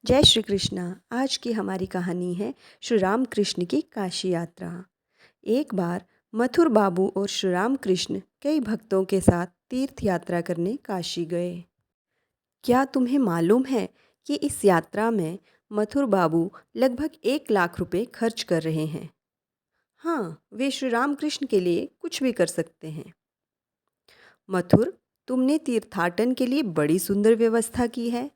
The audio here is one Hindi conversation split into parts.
जय श्री कृष्णा। आज की हमारी कहानी है श्री राम कृष्ण की काशी यात्रा। एक बार मथुर बाबू और श्री राम कृष्ण कई भक्तों के साथ तीर्थ यात्रा करने काशी गए। क्या तुम्हें मालूम है कि इस यात्रा में मथुर बाबू लगभग 1 लाख रुपए खर्च कर रहे हैं। हाँ, वे श्री राम कृष्ण के लिए कुछ भी कर सकते हैं। मथुर, तुमने तीर्थाटन के लिए बड़ी सुंदर व्यवस्था की है।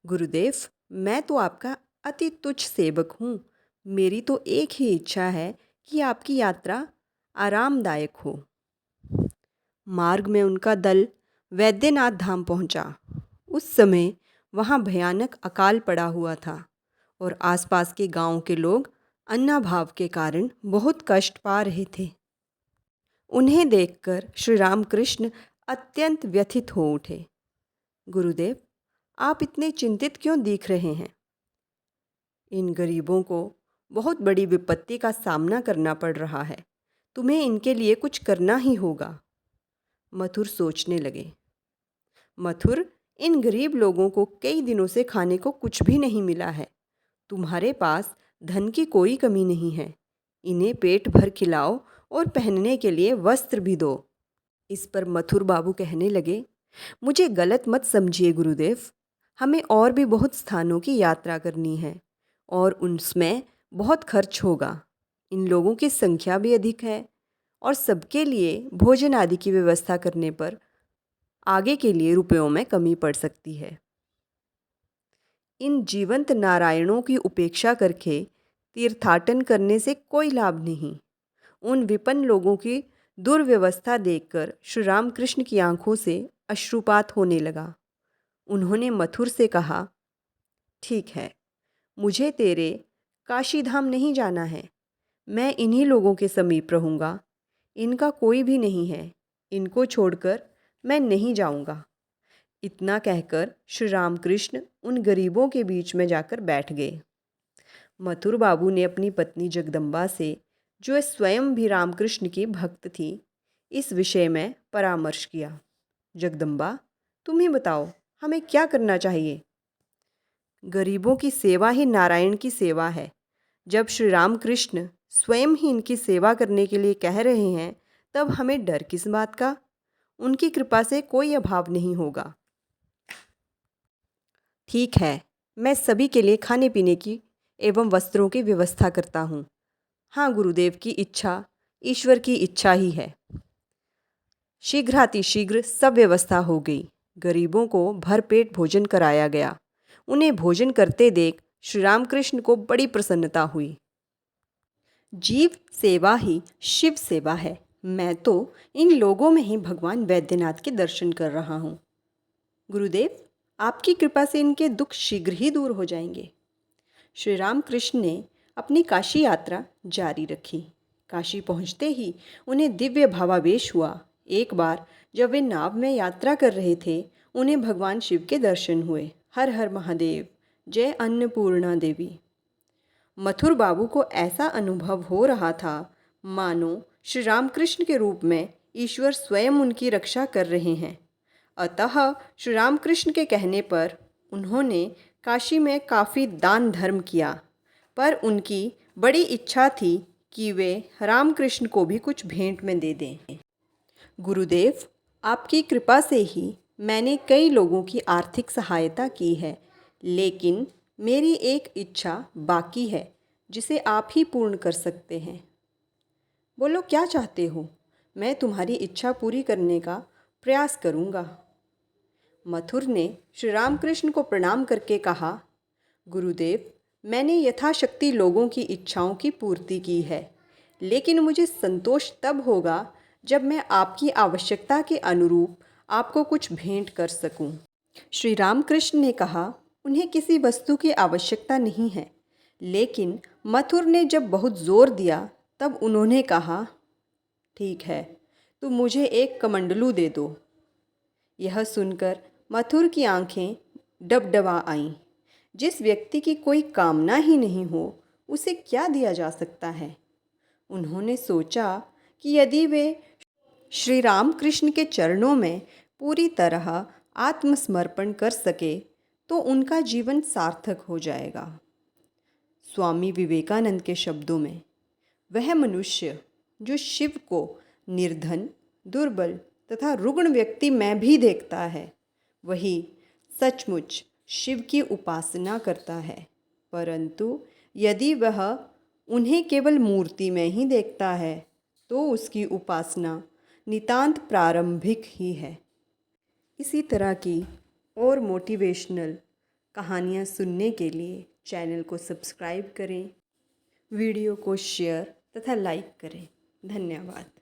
गुरुदेव, मैं तो आपका अति तुच्छ सेवक हूँ। मेरी तो एक ही इच्छा है कि आपकी यात्रा आरामदायक हो। मार्ग में उनका दल वैद्यनाथ धाम पहुँचा। उस समय वहाँ भयानक अकाल पड़ा हुआ था और आसपास के गांव के लोग अन्नाभाव के कारण बहुत कष्ट पा रहे थे। उन्हें देखकर श्री रामकृष्ण अत्यंत व्यथित हो उठे। गुरुदेव, आप इतने चिंतित क्यों दिख रहे हैं? इन गरीबों को बहुत बड़ी विपत्ति का सामना करना पड़ रहा है। तुम्हें इनके लिए कुछ करना ही होगा। मथुर सोचने लगे। मथुर, इन गरीब लोगों को कई दिनों से खाने को कुछ भी नहीं मिला है। तुम्हारे पास धन की कोई कमी नहीं है। इन्हें पेट भर खिलाओ और पहनने के लिए वस्त्र भी दो। इस पर मथुर बाबू कहने लगे, मुझे गलत मत समझिए गुरुदेव। हमें और भी बहुत स्थानों की यात्रा करनी है और उनमें बहुत खर्च होगा। इन लोगों की संख्या भी अधिक है और सबके लिए भोजन आदि की व्यवस्था करने पर आगे के लिए रुपयों में कमी पड़ सकती है। इन जीवंत नारायणों की उपेक्षा करके तीर्थाटन करने से कोई लाभ नहीं। उन विपन्न लोगों की दुर्व्यवस्था देखकर श्री रामकृष्ण की आंखों से अश्रुपात होने लगा। उन्होंने मथुर से कहा, ठीक है, मुझे तेरे काशी धाम नहीं जाना है। मैं इन्हीं लोगों के समीप रहूँगा। इनका कोई भी नहीं है। इनको छोड़कर मैं नहीं जाऊँगा। इतना कहकर श्री रामकृष्ण उन गरीबों के बीच में जाकर बैठ गए। मथुर बाबू ने अपनी पत्नी जगदम्बा से, जो स्वयं भी रामकृष्ण की भक्त थी, इस विषय में परामर्श किया। जगदम्बा, तुम ही बताओ, हमें क्या करना चाहिए? गरीबों की सेवा ही नारायण की सेवा है। जब श्री रामकृष्ण स्वयं ही इनकी सेवा करने के लिए कह रहे हैं, तब हमें डर किस बात का? उनकी कृपा से कोई अभाव नहीं होगा। ठीक है, मैं सभी के लिए खाने पीने की एवं वस्त्रों की व्यवस्था करता हूँ। हाँ, गुरुदेव की इच्छा ईश्वर की इच्छा ही है। शीघ्रातिशीघ्र सब व्यवस्था हो गई। गरीबों को भरपेट भोजन कराया गया। उन्हें भोजन करते देख श्री रामकृष्ण को बड़ी प्रसन्नता हुई। जीव सेवा ही शिव सेवा है। मैं तो इन लोगों में ही भगवान वैद्यनाथ के दर्शन कर रहा हूँ। गुरुदेव, आपकी कृपा से इनके दुख शीघ्र ही दूर हो जाएंगे। श्री रामकृष्ण ने अपनी काशी यात्रा जारी रखी। काशी पहुँचते ही उन्हें दिव्य भावावेश हुआ। एक बार जब वे नाव में यात्रा कर रहे थे, उन्हें भगवान शिव के दर्शन हुए। हर हर महादेव, जय अन्नपूर्णा देवी। मथुर बाबू को ऐसा अनुभव हो रहा था मानो श्री रामकृष्ण के रूप में ईश्वर स्वयं उनकी रक्षा कर रहे हैं। अतः श्री रामकृष्ण के कहने पर उन्होंने काशी में काफ़ी दान धर्म किया, पर उनकी बड़ी इच्छा थी कि वे रामकृष्ण को भी कुछ भेंट में दे दें। गुरुदेव, आपकी कृपा से ही मैंने कई लोगों की आर्थिक सहायता की है, लेकिन मेरी एक इच्छा बाकी है जिसे आप ही पूर्ण कर सकते हैं। बोलो, क्या चाहते हो? मैं तुम्हारी इच्छा पूरी करने का प्रयास करूँगा। मथुर ने श्री रामकृष्ण को प्रणाम करके कहा, गुरुदेव, मैंने यथाशक्ति लोगों की इच्छाओं की पूर्ति की है, लेकिन मुझे संतोष तब होगा जब मैं आपकी आवश्यकता के अनुरूप आपको कुछ भेंट कर सकूं। श्री रामकृष्ण ने कहा, उन्हें किसी वस्तु की आवश्यकता नहीं है, लेकिन मथुर ने जब बहुत जोर दिया तब उन्होंने कहा, ठीक है, तो मुझे एक कमंडलू दे दो। यह सुनकर मथुर की आंखें डबडबा आईं। जिस व्यक्ति की कोई कामना ही नहीं हो, उसे क्या दिया जा सकता है? उन्होंने सोचा कि यदि वे श्री रामकृष्ण के चरणों में पूरी तरह आत्मसमर्पण कर सके तो उनका जीवन सार्थक हो जाएगा। स्वामी विवेकानंद के शब्दों में, वह मनुष्य जो शिव को निर्धन, दुर्बल तथा रुग्ण व्यक्ति में भी देखता है, वही सचमुच शिव की उपासना करता है। परंतु यदि वह उन्हें केवल मूर्ति में ही देखता है तो उसकी उपासना नितांत प्रारंभिक ही है। इसी तरह की और मोटिवेशनल कहानियाँ सुनने के लिए चैनल को सब्सक्राइब करें, वीडियो को शेयर तथा लाइक करें। धन्यवाद।